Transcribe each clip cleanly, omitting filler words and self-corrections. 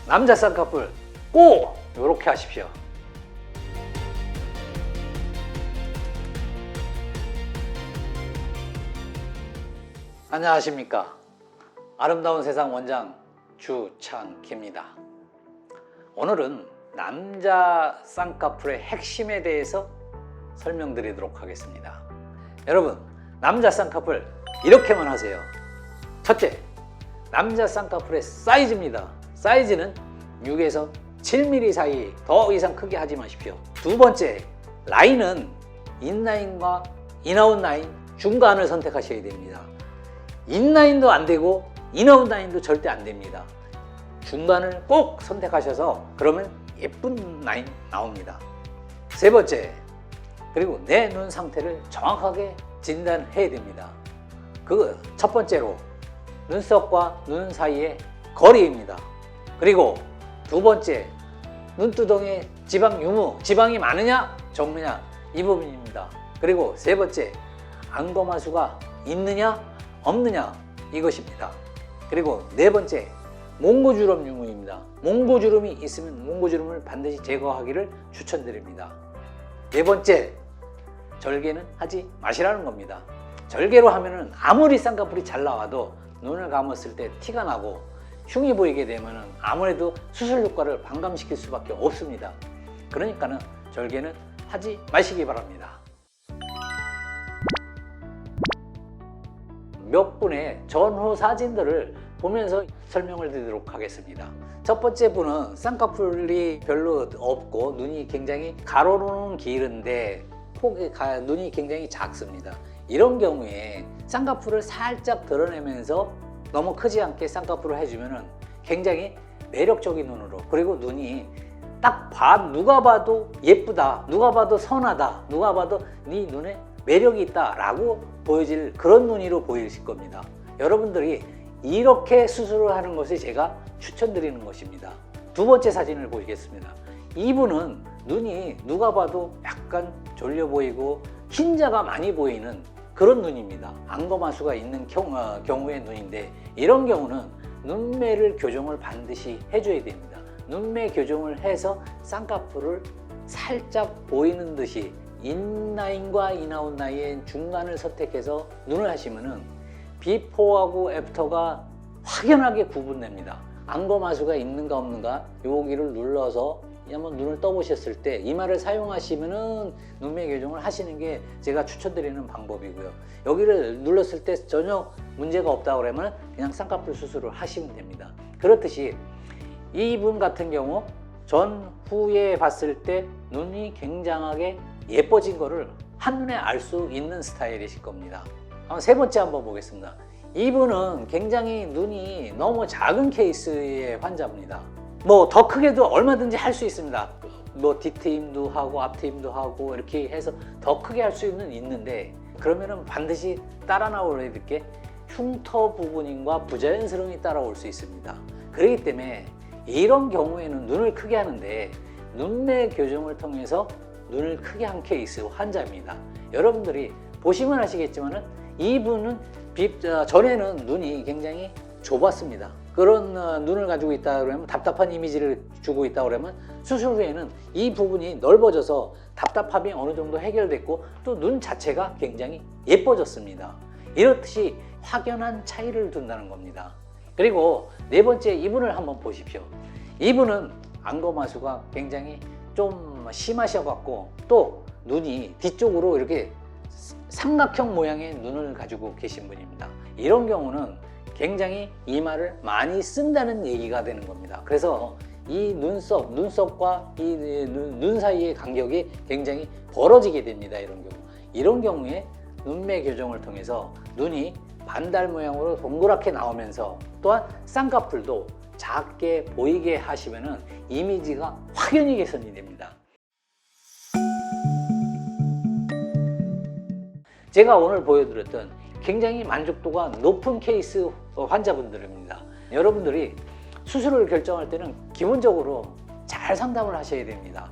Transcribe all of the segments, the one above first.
남자 쌍꺼풀 꼭 이렇게 하십시오. 안녕하십니까. 아름다운 세상 원장 주창기입니다. 오늘은 남자 쌍꺼풀의 핵심에 대해서 설명드리도록 하겠습니다. 여러분, 남자 쌍꺼풀 이렇게만 하세요. 첫째, 남자 쌍꺼풀의 사이즈입니다. 사이즈는 6에서 7mm 사이, 더 이상 크게 하지 마십시오. 두 번째, 라인은 인라인과 인아웃 라인 중간을 선택하셔야 됩니다. 인라인도 안 되고 인아웃 라인도 절대 안 됩니다. 중간을 꼭 선택하셔서 그러면 예쁜 라인 나옵니다. 세 번째, 그리고 내 눈 상태를 정확하게 진단해야 됩니다. 그 첫 번째로 눈썹과 눈 사이의 거리입니다. 그리고 두 번째, 눈두덩이에 지방 유무, 지방이 많으냐 적느냐 이 부분입니다. 그리고 세 번째, 안검하수가 있느냐 없느냐 이것입니다. 그리고 네 번째, 몽고주름 유무입니다. 몽고주름이 있으면 몽고주름을 반드시 제거하기를 추천드립니다. 네 번째, 절개는 하지 마시라는 겁니다. 절개로 하면은 아무리 쌍꺼풀이 잘 나와도 눈을 감았을 때 티가 나고 흉이 보이게 되면은 아무래도 수술 효과를 반감시킬 수밖에 없습니다. 그러니까는 절개는 하지 마시기 바랍니다. 몇 분의 전후 사진들을 보면서 설명을 드리도록 하겠습니다. 첫 번째 분은 쌍꺼풀이 별로 없고 눈이 굉장히 가로로는 길은데 눈이 굉장히 작습니다. 이런 경우에 쌍꺼풀을 살짝 드러내면서 너무 크지 않게 쌍꺼풀을 해주면 굉장히 매력적인 눈으로, 그리고 눈이 딱 누가 봐도 예쁘다, 누가 봐도 선하다, 누가 봐도 네 눈에 매력이 있다 라고 보여질 그런 눈으로 보이실 겁니다. 여러분들이 이렇게 수술을 하는 것이 제가 추천드리는 것입니다. 두 번째 사진을 보시겠습니다. 이분은 눈이 누가 봐도 약간 졸려 보이고 흰자가 많이 보이는 그런 눈입니다. 안검하수가 있는 경우의 눈인데, 이런 경우는 눈매를 교정을 반드시 해줘야 됩니다. 눈매 교정을 해서 쌍꺼풀을 살짝 보이는 듯이 인라인과 인아웃 라인 중간을 선택해서 눈을 하시면은 비포하고 애프터가 확연하게 구분됩니다. 안검하수가 있는가 없는가 여기를 눌러서 한번 눈을 떠보셨을 때 이마를 사용하시면은 눈매 교정을 하시는 게 제가 추천드리는 방법이고요. 여기를 눌렀을 때 전혀 문제가 없다 그러면 그냥 쌍꺼풀 수술을 하시면 됩니다. 그렇듯이 이분 같은 경우 전후에 봤을 때 눈이 굉장하게 예뻐진 거를 한눈에 알 수 있는 스타일이실 겁니다. 세 번째 한번 보겠습니다. 이분은 굉장히 눈이 너무 작은 케이스의 환자입니다. 뭐 더 크게도 얼마든지 할 수 있습니다. 뭐 뒤트임도 하고 앞트임도 하고 이렇게 해서 더 크게 할 수 있는데, 그러면은 반드시 따라 나올 게 흉터 부분과 부자연스러움이 따라올 수 있습니다. 그렇기 때문에 이런 경우에는 눈을 크게 하는데 눈매 교정을 통해서 눈을 크게 한 케이스 환자입니다. 여러분들이 보시면 아시겠지만은 이분은 전에는 눈이 굉장히 좁았습니다. 그런 눈을 가지고 있다 그러면, 답답한 이미지를 주고 있다 그러면 수술 후에는 이 부분이 넓어져서 답답함이 어느 정도 해결됐고 또 눈 자체가 굉장히 예뻐졌습니다. 이렇듯이 확연한 차이를 둔다는 겁니다. 그리고 네 번째, 이분을 한번 보십시오. 이분은 안검하수가 굉장히 좀 심하셔갖고 또 눈이 뒤쪽으로 이렇게 삼각형 모양의 눈을 가지고 계신 분입니다. 이런 경우는 굉장히 이마를 많이 쓴다는 얘기가 되는 겁니다. 그래서 이 눈썹과 이 눈 사이의 간격이 굉장히 벌어지게 됩니다. 이런 경우에 눈매 교정을 통해서 눈이 반달 모양으로 동그랗게 나오면서 또한 쌍꺼풀도 작게 보이게 하시면은 이미지가 확연히 개선이 됩니다. 제가 오늘 보여드렸던 굉장히 만족도가 높은 케이스 환자분들입니다. 여러분들이 수술을 결정할 때는 기본적으로 잘 상담을 하셔야 됩니다.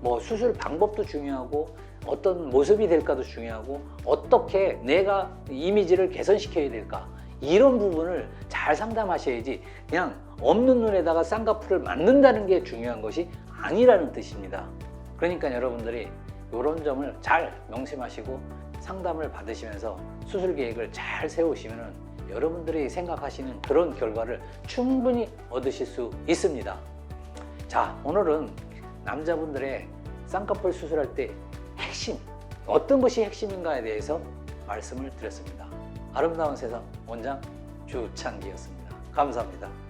뭐 수술 방법도 중요하고 어떤 모습이 될까도 중요하고 어떻게 내가 이미지를 개선시켜야 될까, 이런 부분을 잘 상담하셔야지 그냥 없는 눈에다가 쌍꺼풀을 만든다는 게 중요한 것이 아니라는 뜻입니다. 그러니까 여러분들이 이런 점을 잘 명심하시고 상담을 받으시면서 수술 계획을 잘 세우시면 여러분들이 생각하시는 그런 결과를 충분히 얻으실 수 있습니다. 자, 오늘은 남자분들의 쌍꺼풀 수술할 때 핵심, 어떤 것이 핵심인가에 대해서 말씀을 드렸습니다. 아름다운 세상 원장 주창기였습니다. 감사합니다.